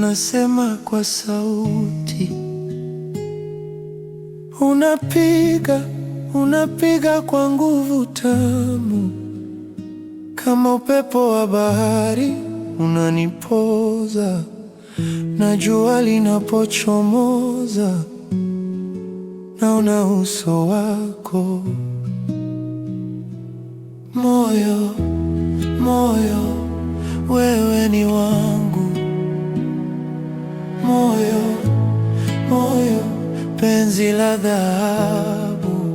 unasema kwa sauti, unapiga kwa nguvu tamu, kama upepo wa bahari unanipoza, na jua linapochomoza naona uso wako. Moyo, moyo, wewe ni wangu. Moyo, moyo, penzi la dhahabu.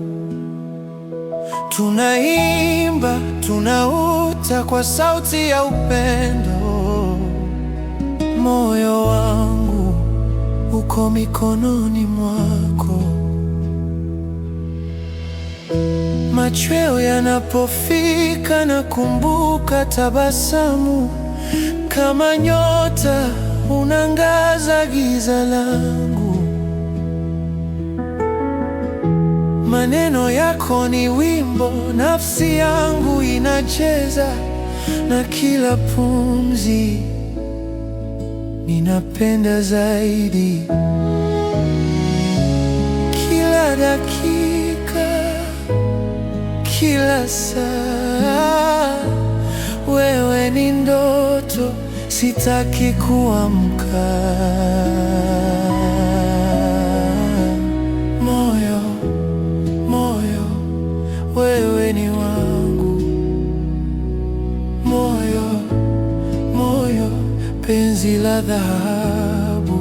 Tunaimba, tunauta kwa sauti ya upendo. Moyo wangu uko mikononi mwako. Machweo yanapofika nakumbuka tabasamu, kama nyota unangaza giza langu. Maneno yako ni wimbo, nafsi yangu inacheza, na kila pumzi ninapenda zaidi. Kila dakika, kila saa, wewe ni ndoto, sitaki kuamka. Moyo, moyo, wewe ni wangu. Moyo, moyo, penzi la dhahabu.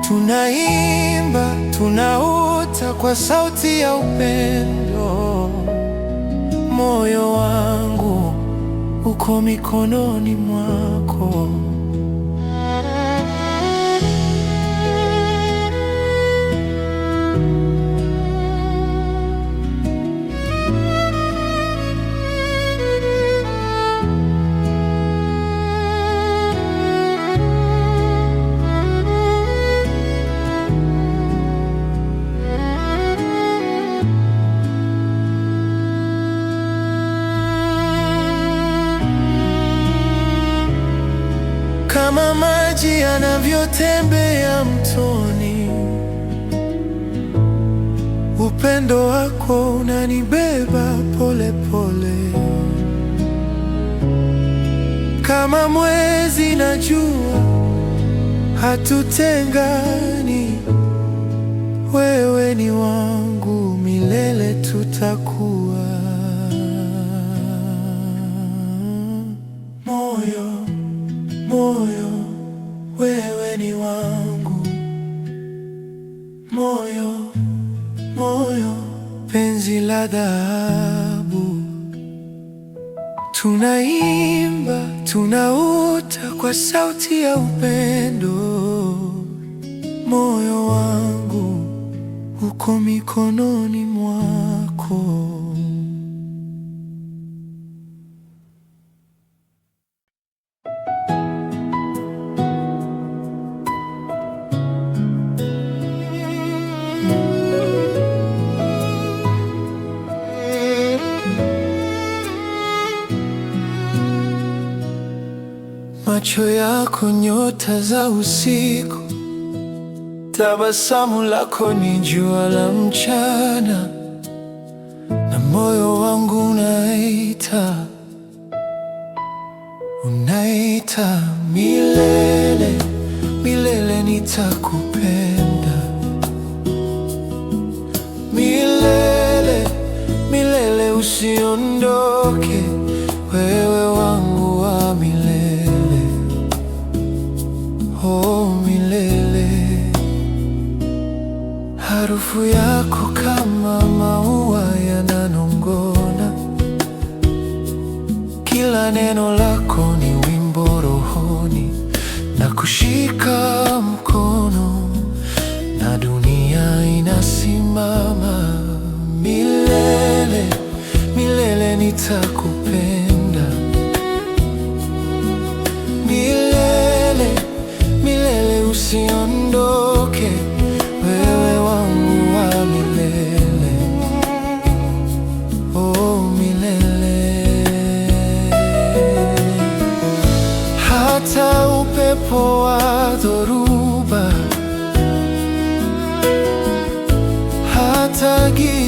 Tunaimba, tunauta kwa sauti ya upendo. Moyo wangu uko mikononi mwako. Kama maji yanavyotembea mtoni, upendo wako unanibeba pole pole. Kama mwezi na jua hatutengani, wewe ni wangu, milele tutakuwa. Moyo, moyo, wewe ni wangu. Moyo, moyo, penzi la dhahabu. Tunaimba, tunauta kwa sauti ya upendo. Moyo wangu uko mikononi mwako. Macho yako nyota za usiku, tabasamu lako ni jua la mchana, na moyo wangu unaita, unaita milele, milele nitakupenda. Milele, milele usiondoke, wewe wangu wa milele. Oh, milele. Harufu yako kama maua yananong'ona, kila neno lako ni wimbo rohoni, na kushika mkono na dunia inasimama. Milele, milele nitakupenda. Milele, milele usiondoke, wewe wangu wa milele. Oh, milele. Hata upepo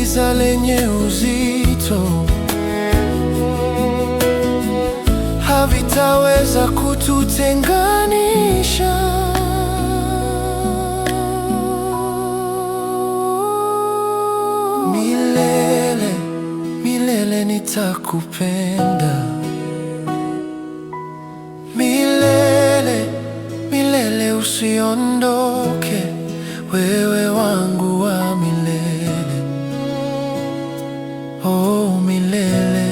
giza lenye uzito havitaweza kututenganisha. Milele, milele nitakupenda. Milele, milele usiondoke, wewe wangu wa milele. Oh, milele.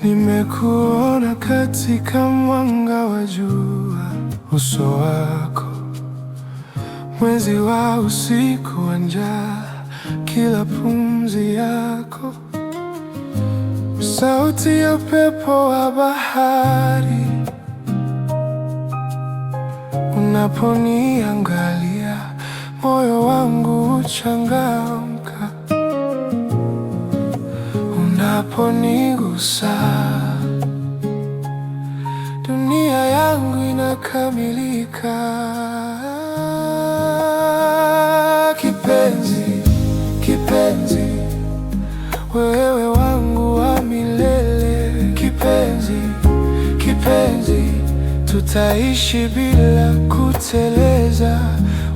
Nimekuona katika mwanga wa jua, uso wako, mwezi wa usiku wa njaa, kila pumzi yako, sauti ya upepo wa bahari. Unaponiangalia moyo wangu huchangamka, unaponigusa dunia yangu inakamilika. Kipenzi, kipenzi, wewe wangu wa milele. Kipenzi, kipenzi, tutaishi bila kuteleza.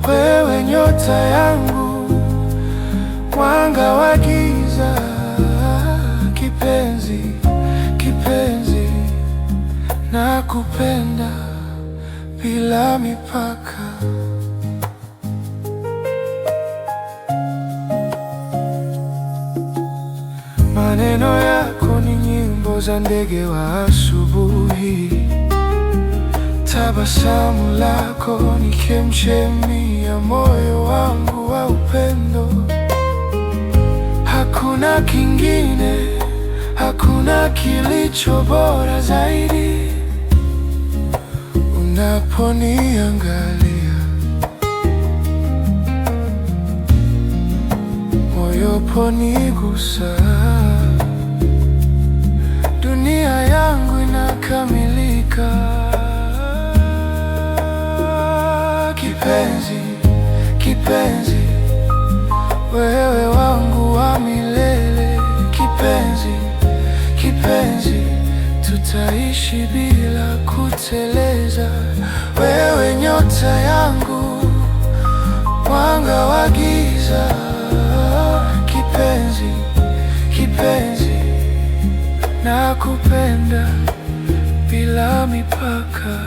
Wewe nyota yangu, mwanga wa giza. Kipenzi, kipenzi, nakupenda bila mipaka. Maneno yako ni nyimbo za ndege wa asubuhi. Tabasamu lako ni chemchemi ya moyo wangu wa upendo. Hakuna kingine, hakuna kilicho bora zaidi. Unaponiangalia, moyo ponigusa, dunia yangu inakamilika. Kipenzi, kipenzi, wewe wangu wa milele. Kipenzi, kipenzi, tutaishi bila kuteleza. Wewe nyota yangu, mwanga wa giza. Kipenzi, kipenzi, nakupenda bila mipaka.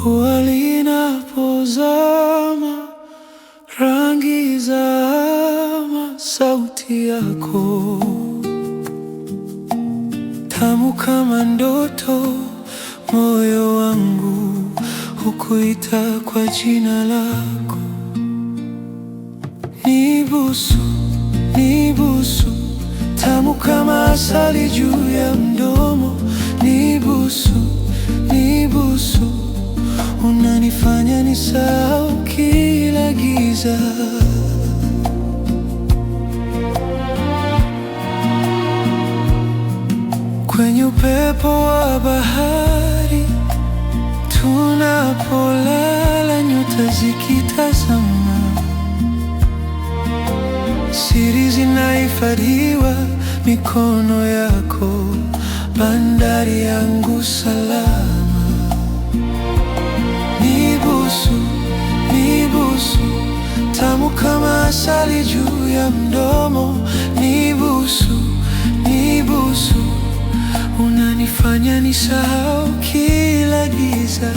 Jua linapozama, rangi zama, sauti yako tamu kama ndoto. Moyo wangu hukuita kwa jina lako. Nibusu, nibusu, tamu kama asali juu ya mdomo. Nibusu, nibusu, nibusu, unanifanya nisahau kila giza. Kwenye upepo wa bahari tunapolala, nyota zikitazama, siri zinahifadhiwa mikono yako, bandari yangu salama. Nibusu, nibusu, tamu kama asali juu ya mdomo. Nibusu, nibusu, unanifanya nisahau kila giza.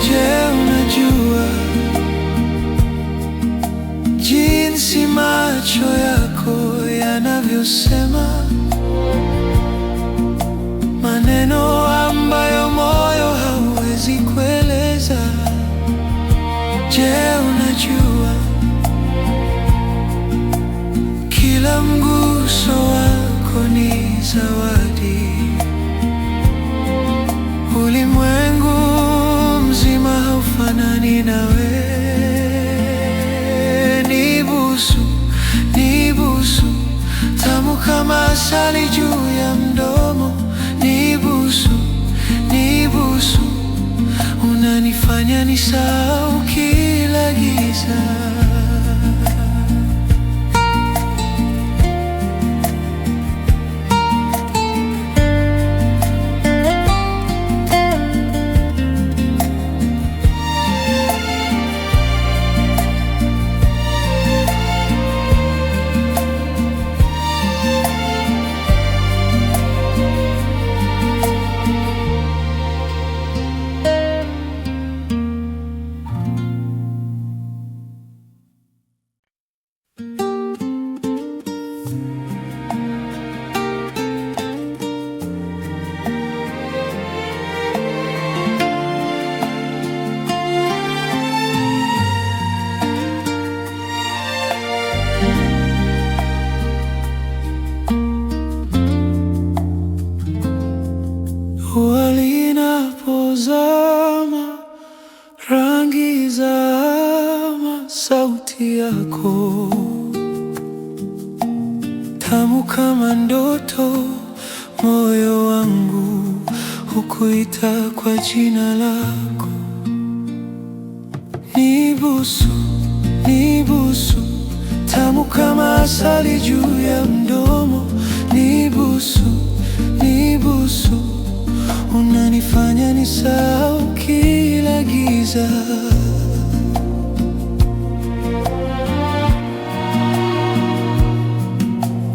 Je, unajua jinsi macho yako yanavyosema maneno ambayo moyo hauwezi kueleza? Je, unajua kila mguso wako ni zawadi? Ulimwengu mzima haufanani nawe. Nibusu, nibusu, tamu kama asali juu ya mdomo. Nibusu, nibusu, unanifanya nisahau kila giza. Jua linapozama, rangi zama, sauti yako tamu kama ndoto. Moyo wangu hukuita kwa jina lako. Nibusu, nibusu, tamu kama asali juu ya mdomo. Nibusu, nibusu, unanifanya nisahau kila giza.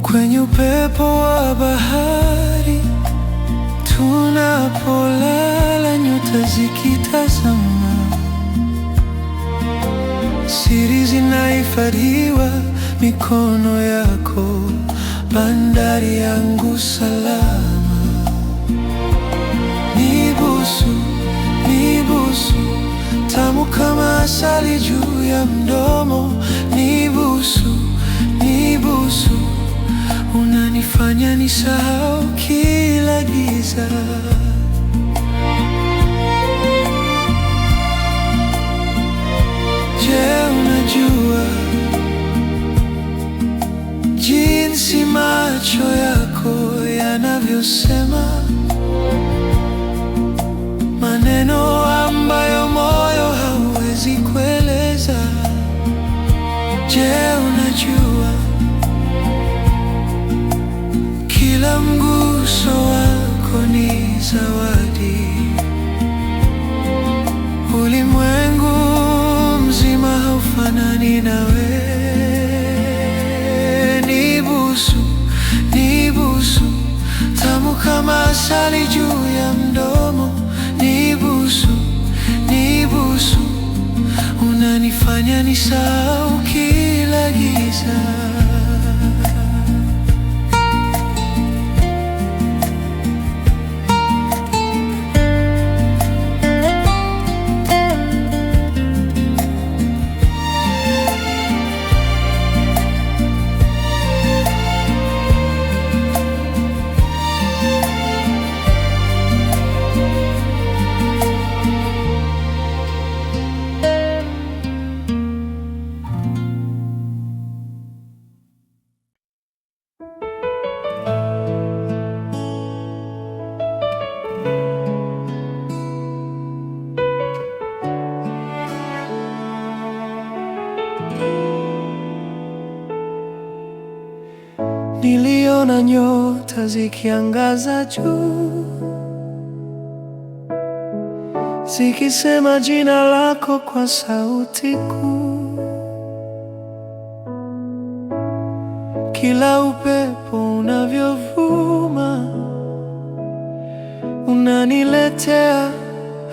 Kwenye upepo wa bahari tunapolala, nyota zikitazama, siri zinahifadhiwa mikono yako, bandari yangu salama. Nibusu, nibusu, tamu kama asali juu ya mdomo. Nibusu, nibusu, unanifanya nisahau kila giza. Je, unajua jinsi macho yako yanavyosema maneno ambayo moyo hauwezi kueleza? Je, unajua kila mguso wako ni zawadi? Ulimwengu mzima haufanani nawe. Nibusu, nibusu, tamu kama asali juu ya mdomo. Nibusu, nibusu, unanifanya nisahau kila giza. niliona nyota zikiangaza juu, zikisema jina lako kwa sauti kuu. Kila upepo unavyovuma unaniletea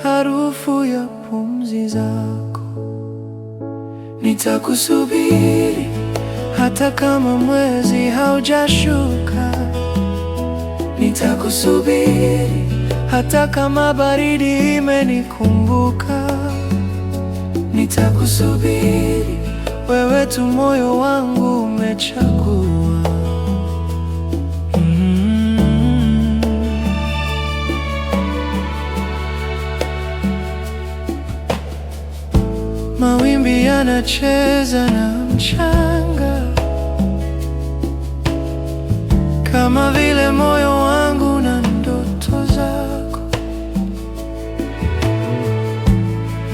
harufu ya pumzi zako. Nitakusubiri hata kama mwezi haujashuka, nitakusubiri hata kama baridi imenikumbuka. Nitakusubiri, wewe tu moyo wangu umechagua. Mawimbi yanacheza na mchanga, kama vile moyo wangu na ndoto zako.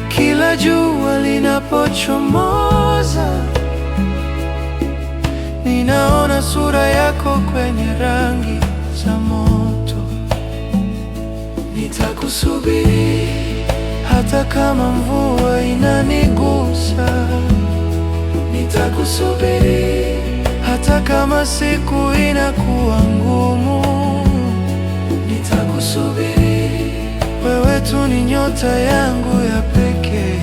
Kila jua linapochomoza, ninaona sura yako kwenye rangi za moto. Nitakusubiri hata kama mvua inanigusa, nitakusubiri hata kama siku inakuwa ngumu. Nitakusubiri, wewe tu ni nyota yangu ya pekee.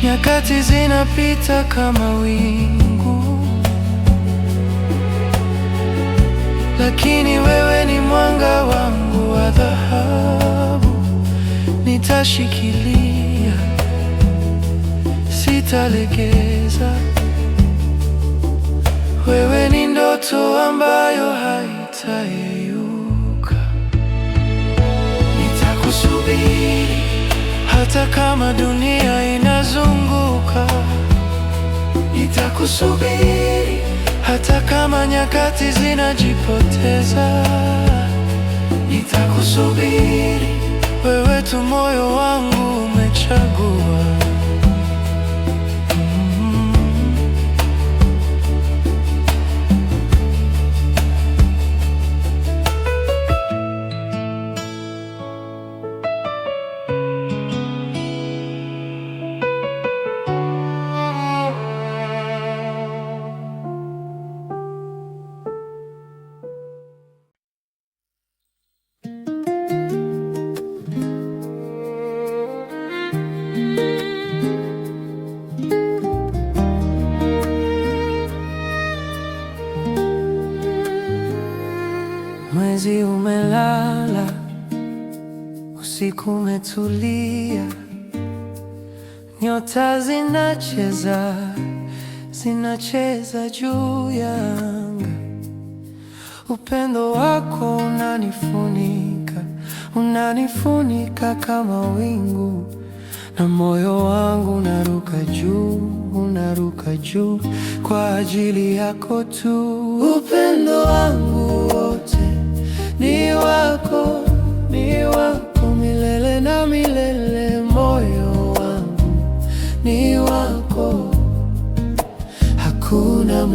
Nyakati zinapita kama wingu, lakini wewe ni mwanga wangu wa dhahabu. Nitashikilia, sitalegeza. Wewe ni ndoto ambayo haitayeyuka. Nitakusubiri hata kama dunia inazunguka. Nitakusubiri hata kama nyakati zinajipoteza. Nitakusubiri, wewe tu moyo wangu umechagua. Mwezi umelala, usiku umetulia, nyota zinacheza juu ya anga. Upendo wako unanifunika kama wingu, na moyo wangu unaruka juu kwa ajili yako tu. Upendo wangu wote ni wako milele na milele. Moyo wangu ni wako, hakuna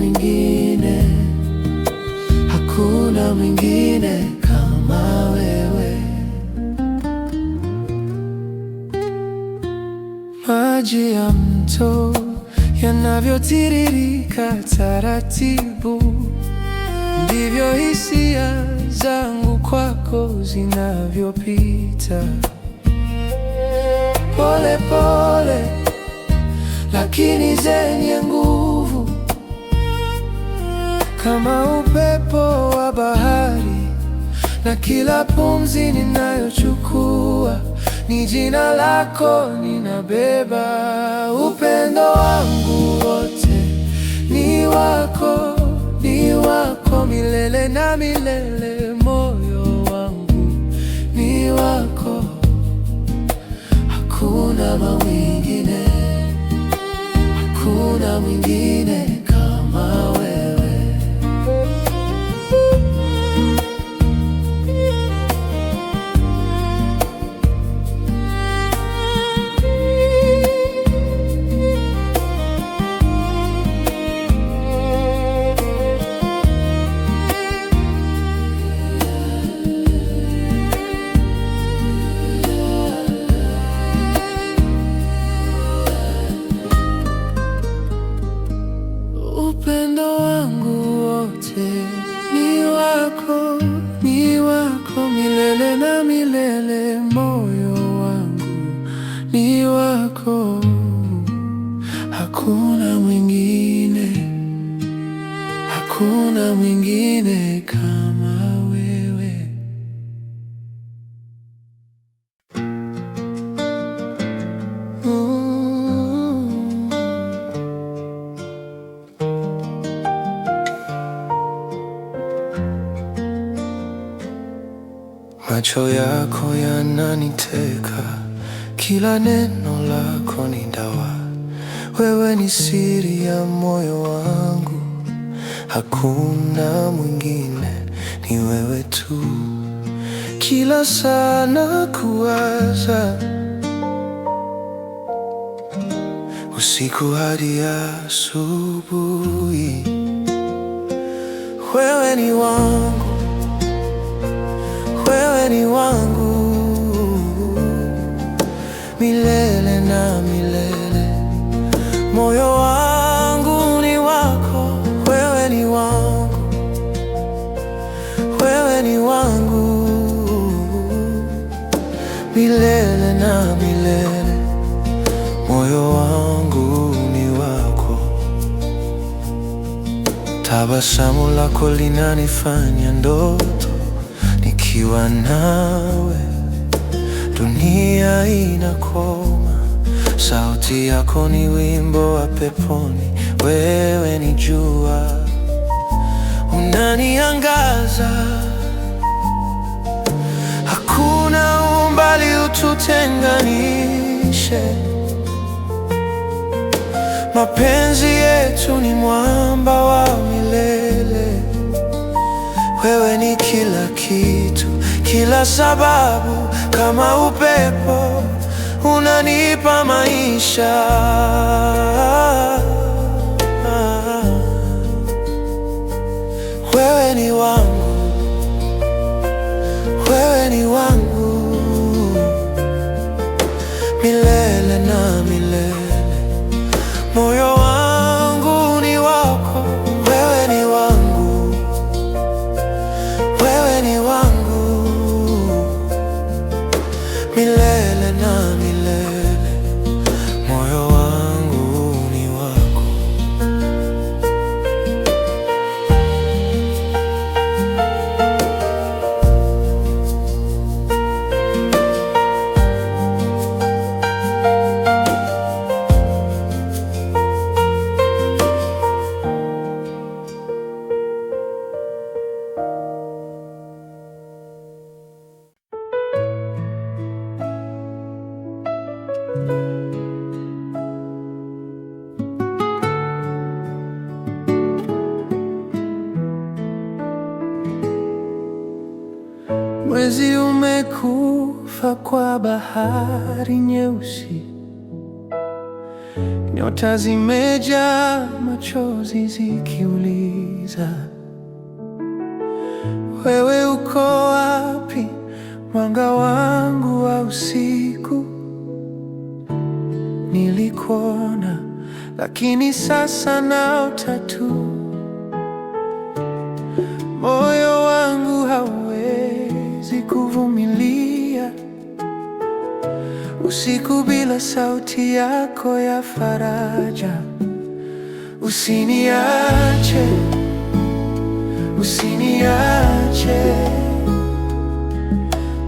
mwingine kama wewe. Maji ya mto yanavyotiririka taratibu, ndivyo hisia zangu kwako zinavyopita. Pole pole lakini zenye nguvu, kama upepo wa bahari, na kila pumzi ninayochukua ni jina lako ninabeba. Upendo wangu wote ni wako milele na milele. Moyo wangu ni wako, hakuna mwingine kama wewe. Macho yako yananiteka, kila neno lako ni dawa. Wewe ni siri ya moyo wangu, hakuna mwingine, ni wewe tu. Kila saa nakuwaza, usiku hadi asubuhi. Wewe ni wangu, wewe ni wangu, milele na milele. Moyo wangu ni wako, wewe ni wangu, wewe ni wangu, milele na milele. Moyo wangu ni wako. Tabasamu lako linanifanya ndoto, nikiwa nawe dunia inakoma. Sauti yako ni wimbo wa peponi, wewe ni jua, unaniangaza. Hakuna umbali ututenganishe, mapenzi yetu ni mwamba wa milele. Wewe ni kila kitu, kila sababu, kama upepo unanipa maisha. Wewe ni wangu, wewe ni wangu, milele na milele. Moyo wangu ni wako, wewe ni wangu, wewe ni wangu, milele na milele. Moyo wangu ni wako. Mwezi umekufa kwa bahari nyeusi, nyota zimejaa machozi zikiuliza, wewe uko wapi, mwanga wangu wa usiku? Nilikuona lakini sasa naota tu, moyo wangu hauwezi kuvumilia usiku bila sauti yako ya faraja. Usiniache, usiniache,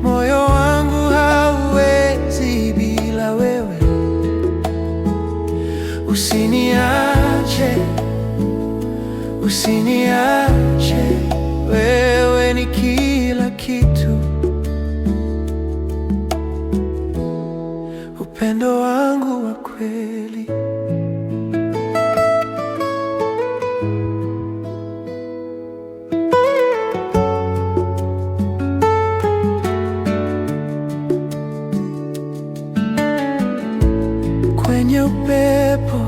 moyo wangu hauwezi bila wewe. Usiniache, usiniache, wewe ni kila kitu. Upendo wangu wa kweli. Kwenye upepo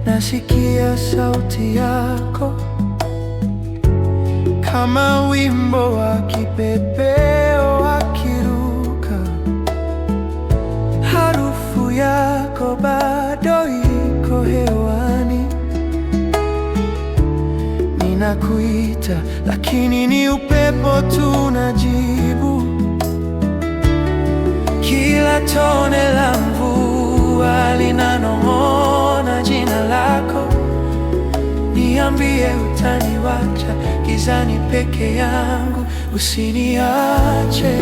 nasikia sauti yako, kama wimbo wa kipepeo wakiruka. Harufu yako bado iko hewani, ninakuita lakini ni upepo tu unajibu. Kila tone la mvua linanong'ona jina lako. Niambie utaniwacha gizani peke yangu. Usiniache,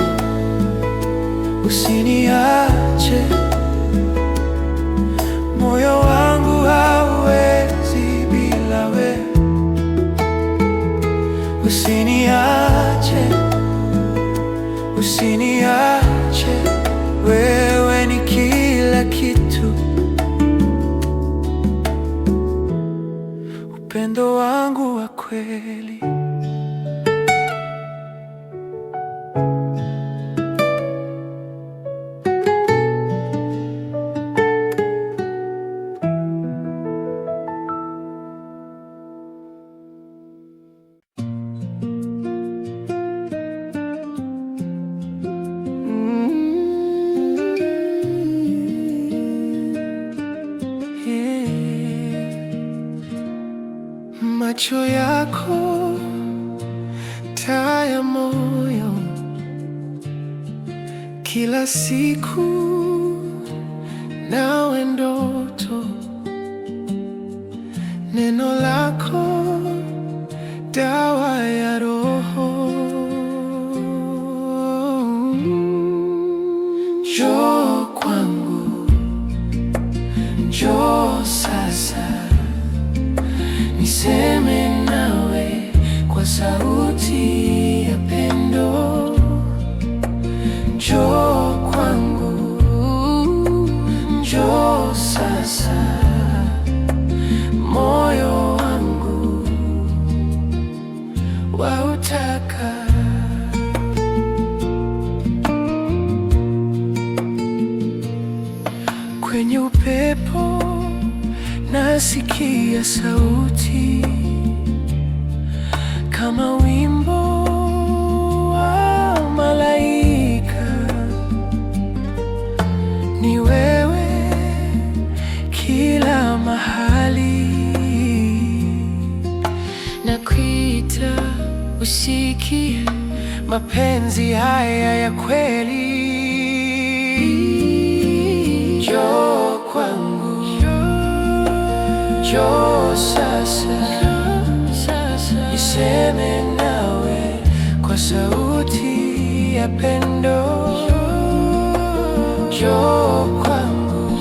usiniache, moyo wangu hauwezi bila wewe. Usiniache, usiniache. usiniache, wewe ni kila kitu. Upendo wangu wa kweli. Macho yako taa ya moyo, kila siku nawe ndoto. Neno lako dawa ya roho. Njoo kwangu, njoo sasa, niseme nawe kwa sauti ya pendo. Njoo kwangu, njoo sasa, moyo wangu wautaka. Kwenye upepo nasikia sauti kama wimbo wa malaika. Ni wewe kila mahali, nakuita usikie mapenzi haya ya kweli. Njoo kwangu, njoo sasa, niseme nawe kwa sauti ya pendo. Njoo kwangu,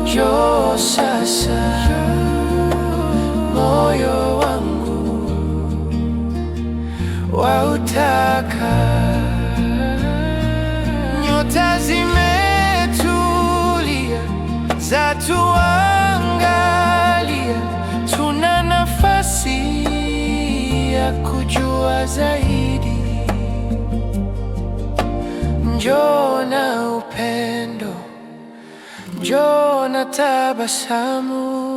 njoo sasa, moyo wangu wautaka. Nyota zimetulia zatuangalia, tuna nafasi ya kujua zaidi. Njoo na upendo, njoo na tabasamu.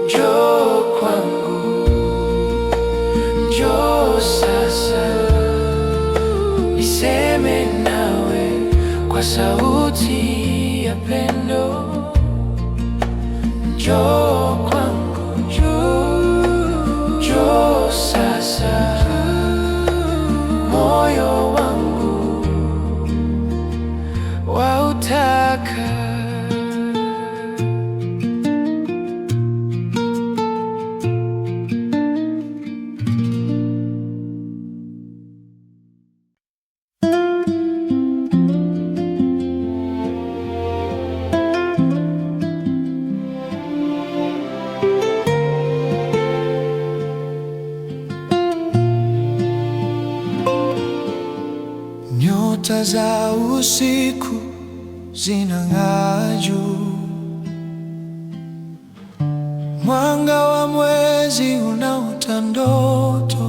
Njoo kwangu, njoo sasa, niseme nawe kwa sauti ya pendo. Njoo kwangu, njoo sasa, moyo wangu wautaka. Nyota za usiku zinang'aa juu, mwanga wa mwezi unaota ndoto.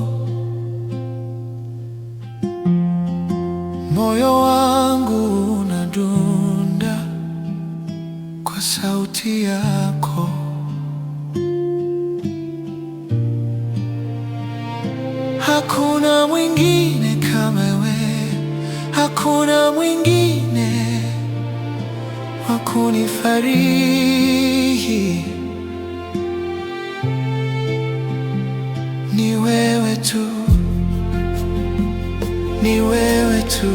Moyo wangu unadunda kwa sauti yako. Hakuna mwingine kama wewe, hakuna mwingine wa kunifariji. Ni wewe tu, ni wewe tu,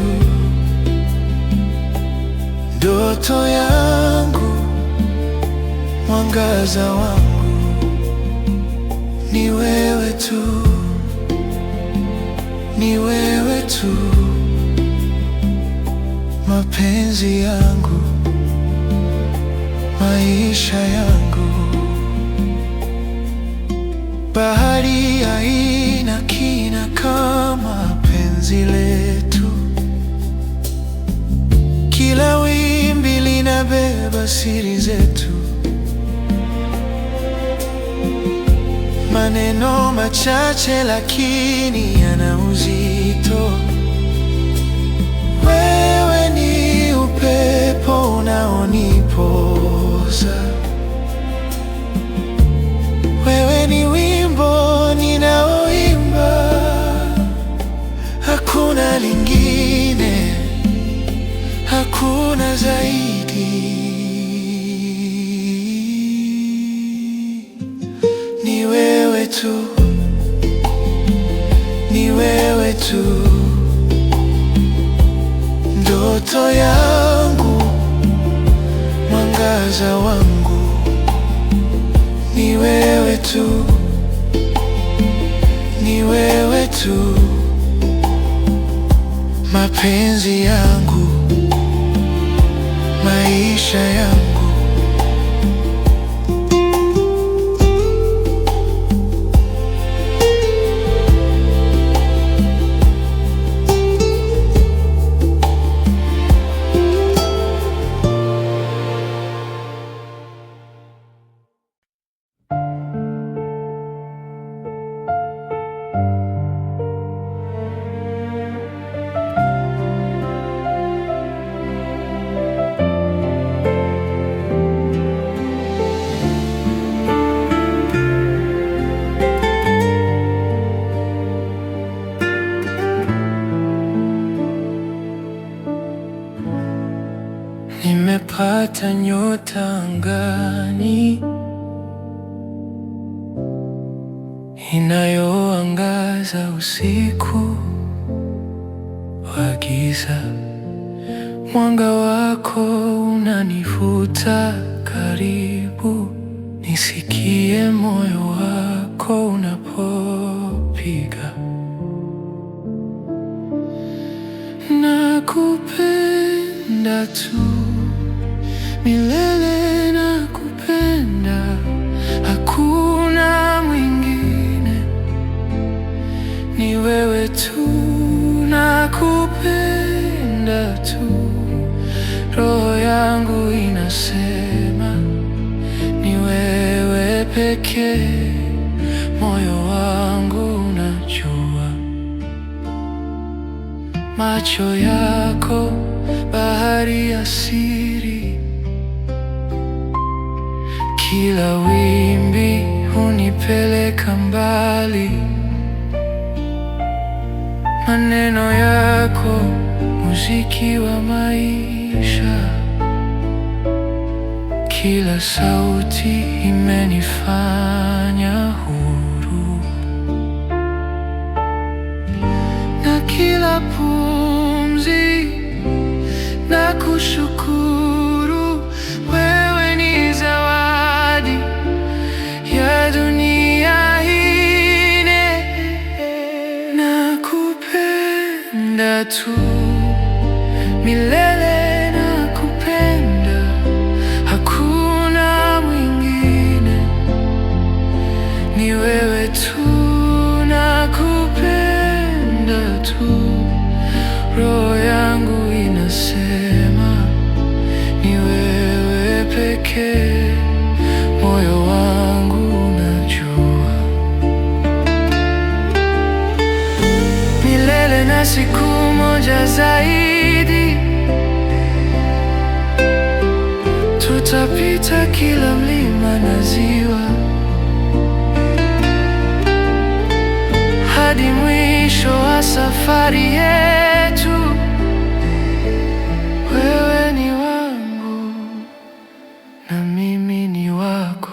ndoto yangu, mwangaza wangu. Ni wewe tu, ni wewe tu, mapenzi yangu, maisha yangu. Bahari haina kina kama penzi letu, kila wimbi linabeba siri zetu. Maneno machache lakini yana uzito. Wewe ni upepo unaonipoza, wewe ni wimbo ninaoimba. Hakuna lingine, hakuna zaidi. Ni wewe tu, ni wewe tu, ndoto yangu, mwangaza wangu. Ni wewe tu, ni wewe tu, mapenzi yangu, maisha yangu. Nimepata nyota angani inayoangaza usiku wa giza. Mwanga wako unanivuta karibu, nisikie moyo wako unapopiga. Nakupenda tu milele, nakupenda, hakuna mwingine. Ni wewe tu, nakupenda tu, roho yangu inasema ni wewe pekee. Moyo wangu unajua, macho yako bahari ya siri, kila wimbi hunipeleka mbali. Maneno yako muziki wa maisha, kila sauti imenifanya huru, na kila pumzi na kushukuru. Wewe ni zawadi ya dunia hii, nakupenda tu milele, nakupenda, hakuna mwingine. Ni wewe tu, nakupenda tu, roho yangu inasema ni wewe pekee. Moyo wangu unajua, milele na siku moja zaidi, tutapita kila mlima na ziwa, hadi mwisho wa safari yetu. Wewe ni wangu na mimi ni wako.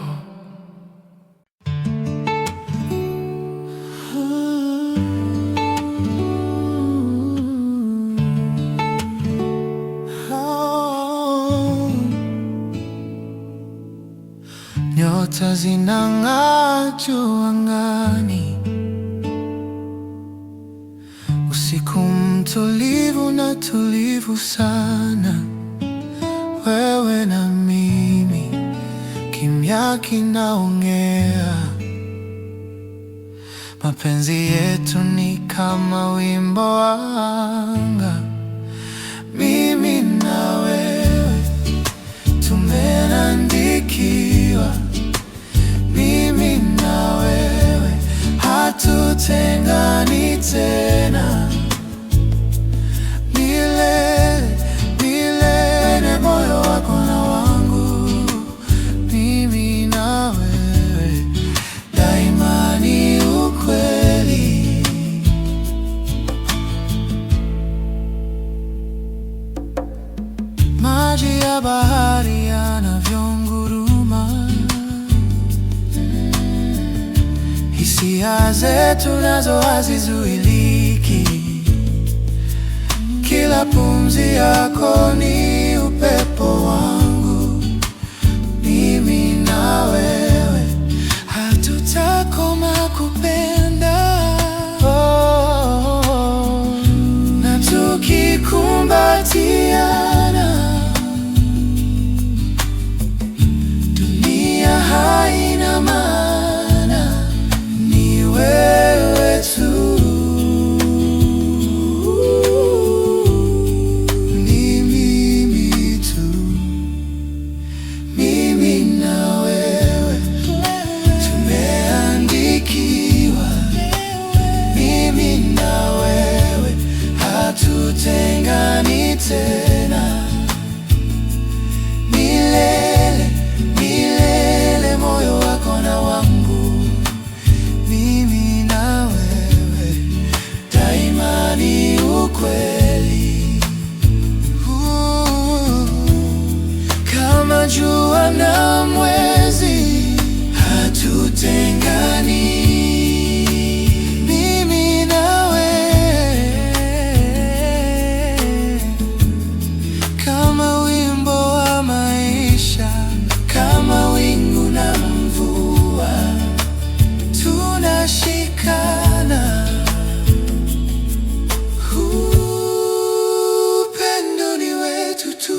Nyota zinang'aa juu angani, usiku mtulivu na tulivu sana. Wewe na mimi, kimya kinaongea. Mapenzi yetu ni kama wimbo wa anga. Mimi na wewe tumeandikiwa. Mimi na wewe hatutengani tena. Milele, milele, moyo wako na wangu. Mimi na wewe daima ni ukweli. Maji ya bahari yanavyonguruma, hisia zetu nazo hazizuiliki. Kila pumzi yako ni upepo wangu. Mimi na wewe hatutakoma kupenda. Na tukikumbatiana, dunia haina maana, ni wewe tu. Hatutengani tena. Milele, milele, moyo wako na wangu. Mimi na wewe daima ni ukweli. Kama jua na mwezi hatutengani. Tunashikana. Upendo ni wetu tu.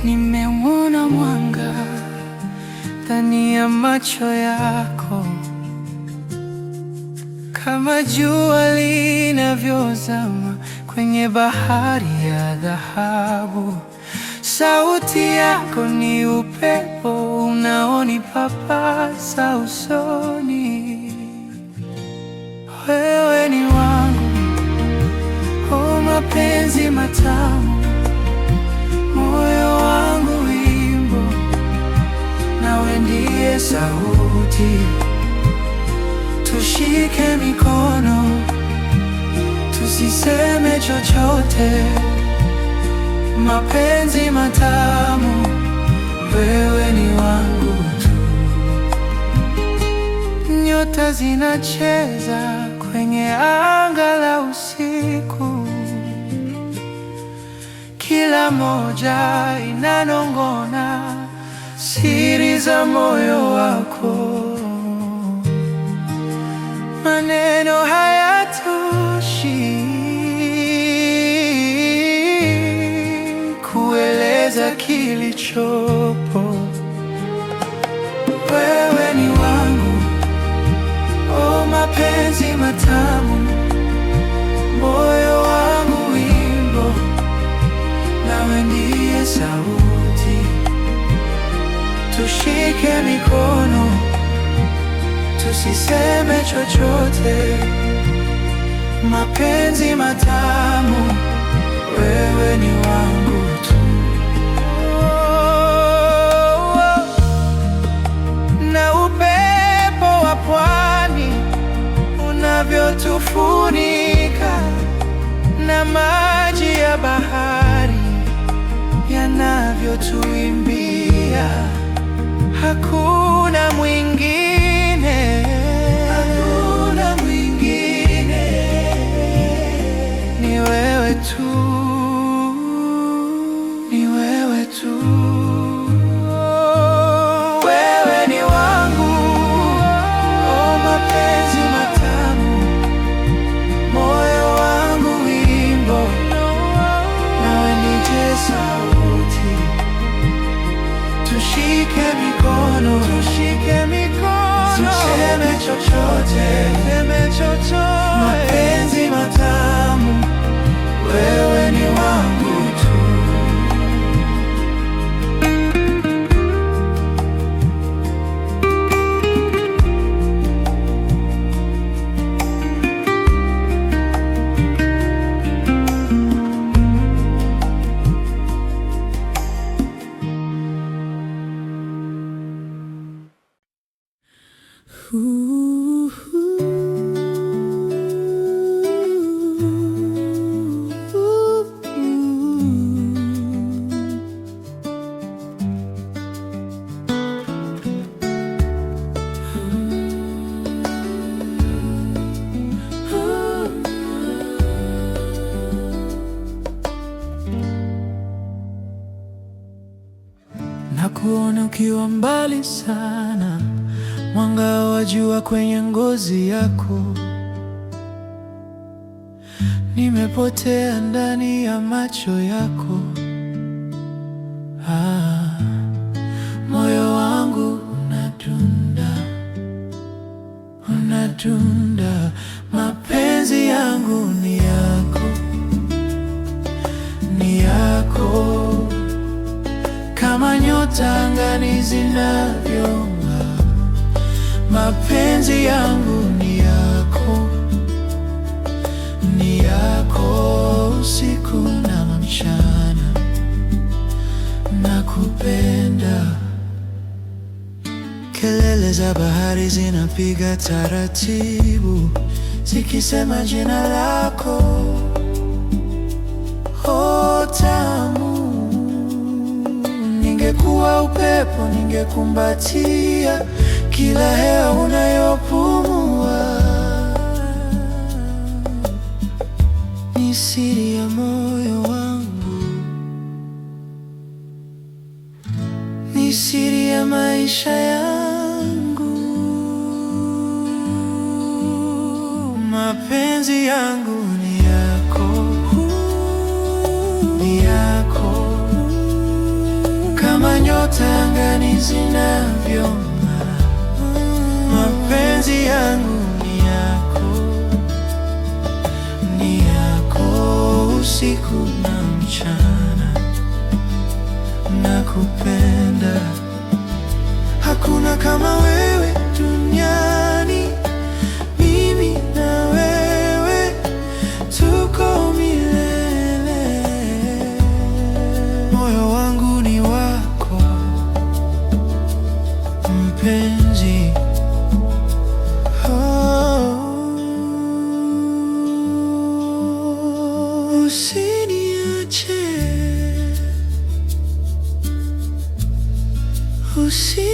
Nimeuona mwanga ndani ya macho yako, kama jua linavyozama kwenye bahari ya dhahabu. Sauti yako ni upepo unaonipapasa usoni. Wewe ni wangu, oh mapenzi matamu, moyo wangu wimbo, nawe ndiye sauti. Tushike mikono, tusiseme chochote. Mapenzi matamu, wewe ni wangu tu. Nyota zinacheza kwenye anga la usiku, kila moja inanong'ona siri za moyo wako. Maneno hayatoshi kueleza kilichopo. Wewe ni wangu, oh mapenzi matamu, moyo wangu wimbo, nawe ndiye sauti. Tushike mikono, tusiseme chochote. Mapenzi matamu, wewe ni wangu tu. Na upepo wa pwani unavyotufuni na maji ya bahari yanavyotuimbia. Hakuna mwingine, hakuna mwingine, ni wewe tu, ni wewe tu. Wewe ni wangu, oh mapenzi matamu, moyo wangu wimbo, nawe nije sauti. Tushike mikono, tushike mikono, tuseme chochote, tuseme chochote. Mapenzi matamu, wewe ni wangu tu. Nakuona ukiwa mbali sana, mwanga wa jua kwenye ngozi yako. Nimepotea ndani ya macho yako. Moyo wangu unadunda, unadunda. Mapenzi yangu ni yako, ni yako. Kama nyota angani zinavyong'aa, mapenzi yangu ni yako, ni yako. Usiku na mchana nakupenda. Kelele za bahari zinapiga taratibu, zikisema jina lako, oh tamu. Ningekuwa upepo, ningekumbatia kila hewa unayopumua. Ni siri ya moyo wangu, ni siri ya maisha yangu. Mapenzi yangu ni yako, ni yako. Kama nyota angani zinavyong'aa, mapenzi yangu ni yako, ni yako. Usiku na mchana nakupenda. Hakuna kama wewe duniani, mimi na wewe tuko milele. Moyo wangu ni wako mpenzi, usiniache, usiniache.